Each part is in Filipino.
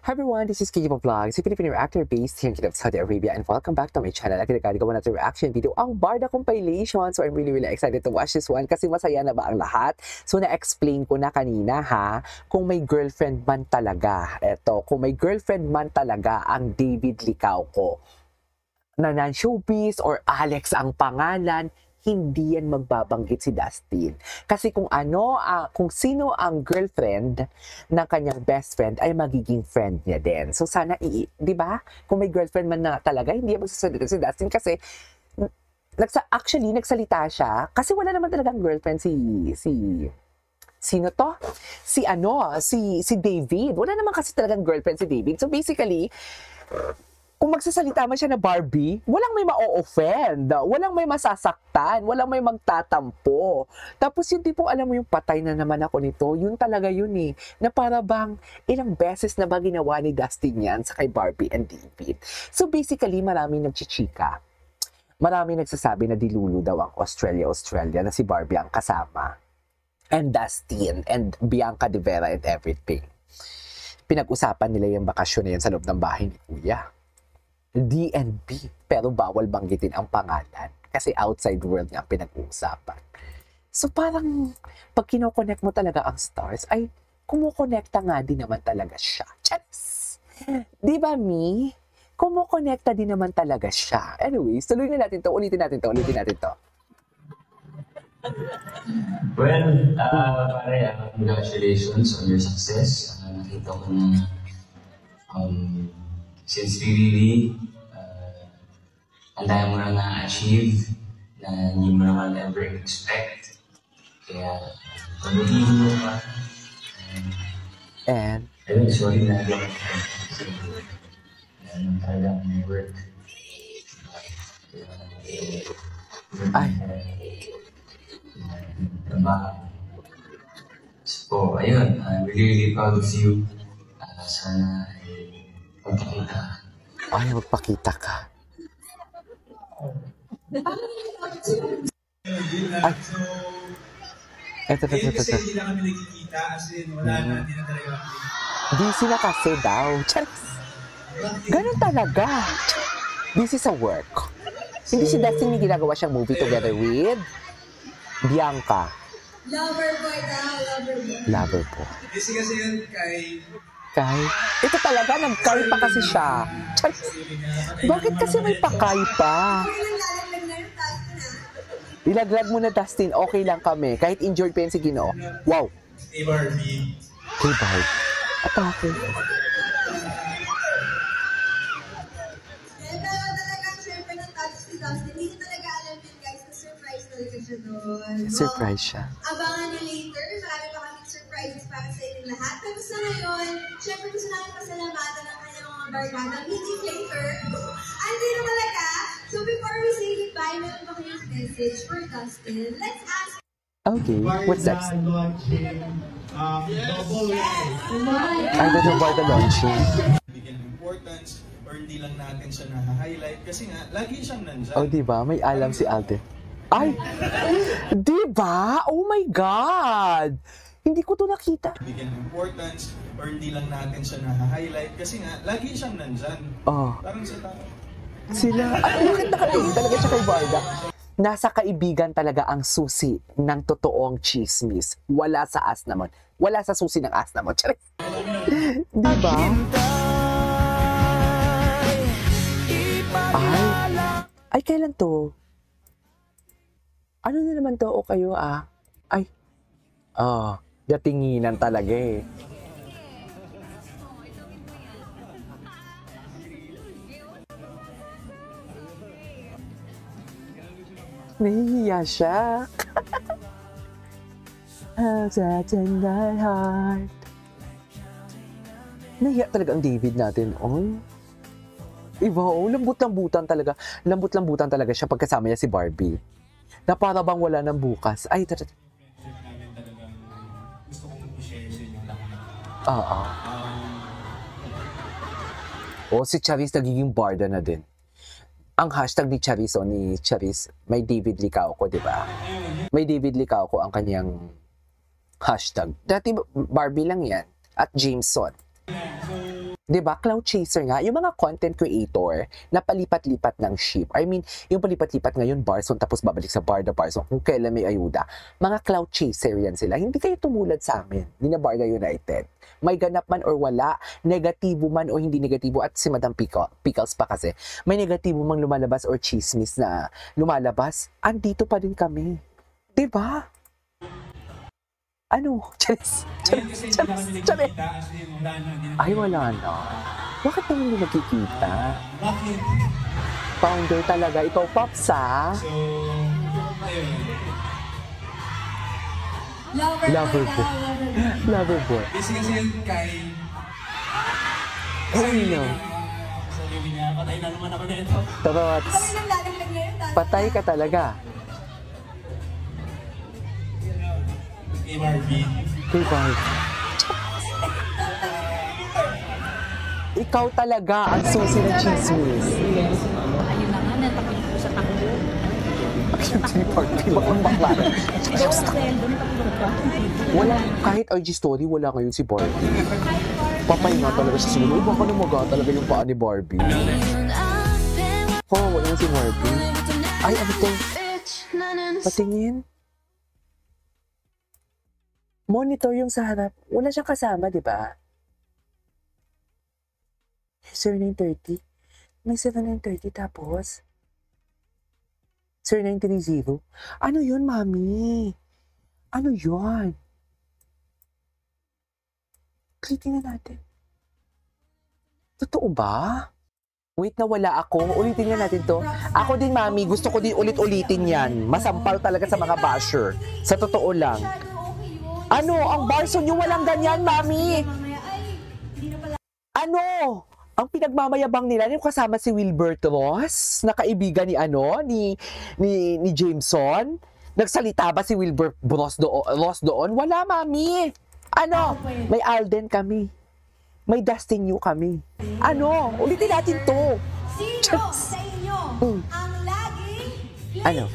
Hi everyone, this is Kikipo Vlogs, a Filipino actor based here in Kingdom of Saudi Arabia, and welcome back to my channel. At nagagawa natin reaction video ang Barda Compilation. So I'm really excited to watch this one kasi masaya na ba ang lahat? So na-explain ko na kanina ha, kung may girlfriend man talaga, kung may girlfriend man talaga ang David Licauco, na non-showbiz or Alex ang pangalan, hindi yan magbabanggit si Dustin. Kasi kung sino ang girlfriend ng kanyang best friend ay magiging friend niya din. So sana, di ba? Kung may girlfriend man na talaga, hindi yan magsasalita si Dustin kasi actually nagsalita siya kasi wala naman talagang girlfriend sino to? Si David. Wala naman kasi talagang girlfriend si David. So basically, kung magsasalita man siya na Barbie, walang may ma-offend, walang may masasaktan, walang may magtatampo. Tapos yun tipong alam mo yung patay na naman ako nito, yun talaga yun eh. Na para bang ilang beses na ba ginawa ni Dustin yan sa kay Barbie and David. So basically, maraming nagchichika. Maraming nagsasabi na dilulu daw ang Australia na si Barbie ang kasama. And Dustin and Bianca De Vera and everything. Pinag-usapan nila yung bakasyon na yan sa loob ng bahay ni Kuya. DNB, pero bawal banggitin ang pangalan kasi outside world nga ang pinag-uusapan. So parang pag kino-connect mo talaga ang stars, ay kumukonekta nga din naman talaga siya. Yes! Di ba, Mi? Kumukonekta din naman talaga siya. Anyways, tuloy na natin to. Ulitin natin to. Well, pare, congratulations on your success. Nakita ko na since really, ang dami mo na na-achieve na hindi mo naman ever expect. Kaya, pag-ibigin mo pa. And ayun, sorry na lang. Ano talagang may work. ay, So, ayun, I'm really proud of you. Sana magpakita. ay, magpakita ka. Ay. Eto. Kasi hindi na kami nagkikita, as in, wala na, hindi na talaga kami. Busy na kasi daw. Charis. Ganun talaga. Busy sa work. Hindi si Dustin may ginagawa siyang movie together with Bianca. Lover boy daw, Lover boy. Kasi yun kay... Ito talaga, nagkay pa kasi siya. Charis. Bakit kasi may pakay pa? Ilaglag mo na, Dustin. Okay lang kami. Kahit injured pa yun si Ginoo. Wow. Kay Barbie. Kay Barbie. Atake. Pero talagang syempre natouch si Dustin. Hindi talaga alam yun guys, na surprise talaga siya doon. Surprise siya. Abangan niyo later. Marami pa kaming surprises para sa inyong lahat. Tapos na ngayon, syempre gusto namin pasalamatan ang kanyang mga barkada. Hindi later. Andito talaga. So before we say goodbye, meron pa kayong message for Dustin. Let's ask. Okay, what's next? Launching, double Ay, the Barda launching. bigyan ng importance or hindi lang natin siya na-highlight kasi nga, lagi siyang nandyan. Oh, diba? May alam si Alden. Ay! Diba? Oh my God! Hindi ko to nakita. Bigyan ng importance or hindi lang natin siya na-highlight kasi nga, lagi siyang nandyan. Oh. Parang sa tao. Sila, bakit nakatingin talaga siya kay Barda? Nasa kaibigan talaga ang susi ng totoong chismis. Wala sa asnamon. Wala sa susi ng asnamon. Charis. Diba? Ay, kailan to? Ano na naman to? O kayo Ay. Datinginan talaga eh. Nahihiya siya. Such a night heart. Nahiya talaga ang David natin. Iba, lambut-lambutan talaga. Lambut-lambutan talaga siya pagkasama niya si Barbie. Na para bang wala ng bukas. Ay, Gusto kong i-share sa inyo lahat. Si Charis nagiging Barda na din. Ang hashtag ni Charis may David Licauco, di ba? May David Licauco ang kanyang hashtag. Dati Barbie lang yan. At Jameson. 'Di ba? Cloud chaser nga. Yung mga content creator na palipat-lipat ng ship. I mean, yung palipat-lipat ngayon, Barzone, tapos babalik sa Barda Barzone kung kailan may ayuda. Mga cloud chaser yan sila. Hindi kayo tumulad sa amin, ni na Barda United. May ganap man or wala, negatibo man o hindi negatibo, at si Madam Pickles pa kasi, may negatibo mang lumalabas or chismis na lumalabas, andito pa din kami. 'Di ba? Ano? Charis. Ay, wala na. Bakit naman hindi nakikita? Bakit? Founder talaga. Ikaw, Pops, ha? So, ayun. Lover boy. Lover boy. Busy kasi yun kay... Ay, no. Sabi niya, patay na naman ako nito. Trots. Kami nang lalaglag ngayon. Patay ka talaga. Kay Barbie. Kay Barbie. Ikaw talaga ang susi ng chismis. Ayun na nga, natapilip ko sa takbo. Actually, Barbie, bakang bakla. Ikaw ang sendo, natapilip ka. Wala, kahit IG story, wala ngayon si Barbie. Papay nga talaga siya siguro. Uy, baka lumaga talaga yung paa ni Barbie. Oh, wala si Barbie. Ay, ano to? Patingin. Monitor yung sa harap. Wala siyang kasama, di ba? Sir 930. May 7930 tapos. Sir 930. Ano yun, mami? Ano yun? Klikin na natin. Totoo ba? Wait na wala ako. Ulitin nga natin to. Ako din, mami. Gusto ko din ulit-ulitin yan. Masampal talaga sa mga basher. Sa totoo lang. Ano? Ang Barzone yung walang ganyan, mami? Ano? Ang pinagmamayabang nila, yung kasama si Wilbert Ross, na kaibigan ni ni Jameson. Nagsalita ba si Wilbert Ross doon? Wala, mami. Ano? May Alden kami. May Dustin Yu kami. Ano? Ulitin natin to. Sino sa inyo ang laging flavor? Ano?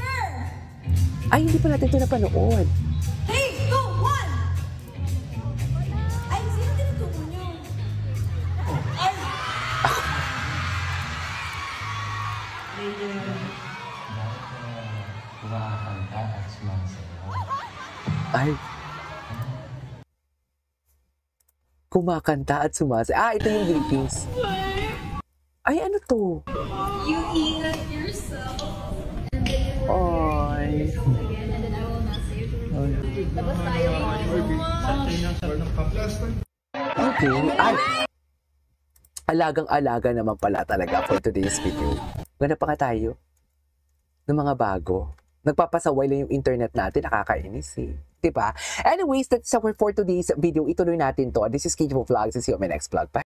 Ay, hindi pa natin ito napanood. 3, 2, 1! Ay, sino tinutuko nyo? Ay! Kumakanta at sumasayaw. Ay. Kumakanta at sumasayaw. Ah, ito yung greetings. Ay, ano to? You eat it yourself. Ay. Again, and then I will not say it. Tapos tayo. Okay. Ay. Alagang-alaga naman pala talaga for today's video. Ganap pa nga tayo ng mga bago. Nagpapasaway lang yung internet natin, nakakainis eh. Diba? Anyways, that's our for today's video. Ituloy natin to. This is KJ Vlogs. See you on my next vlog. Bye!